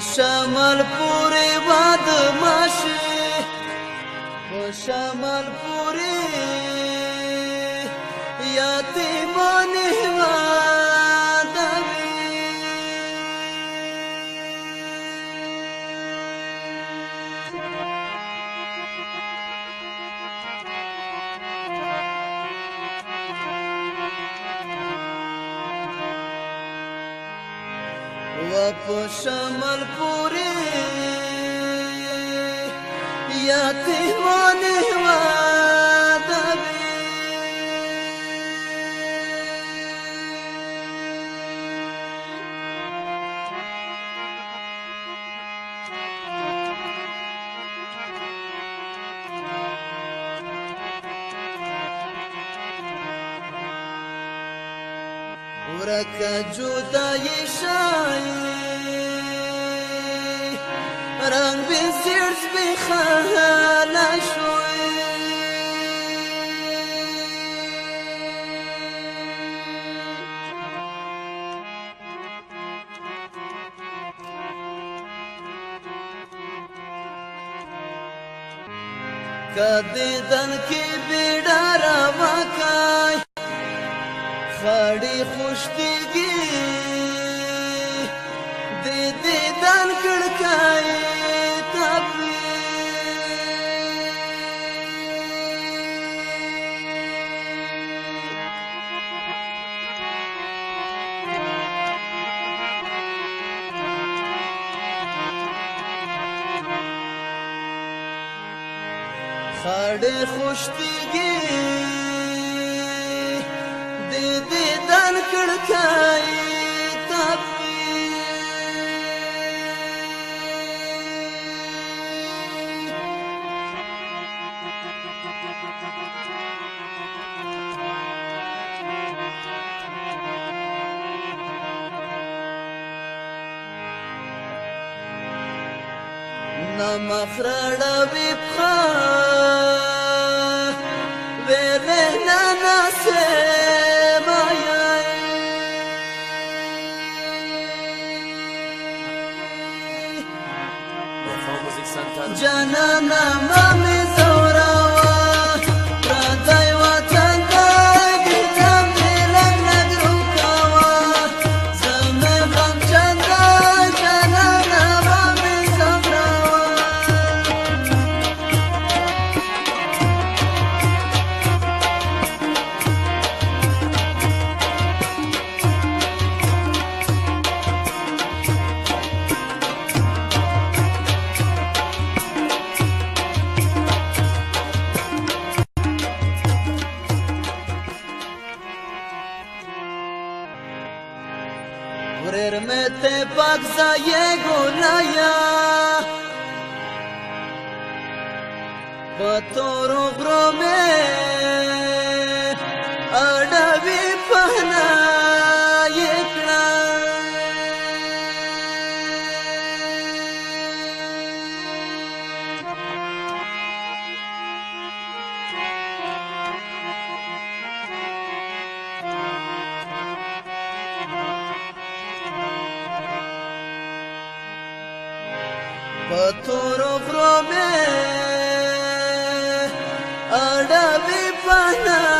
شمال پوری باد ماشي شمال پوری یتیمانی په شمال پوری یتیمانی وادوي ورکه جدایی شای رنگ بسیرس بخاله شوی کدیدن کی بیدارا وکای خاڑی خوشتیگی دیدن کڑکای خاڑی خوشتیگی دیدن کڑکای نمخرڑا بیپخا ویلے نانا سے مایائی جانانا مامی زوراوا رادائی وطن داگی جامی لگ نگرو کاوا زمی غم چندا جانانا مامی زوراوا में ते बक्सा ये गोलाया पतोरों ग्रो में अड़वी पहना ये कड़ा पत्थरों में अड़वी पहना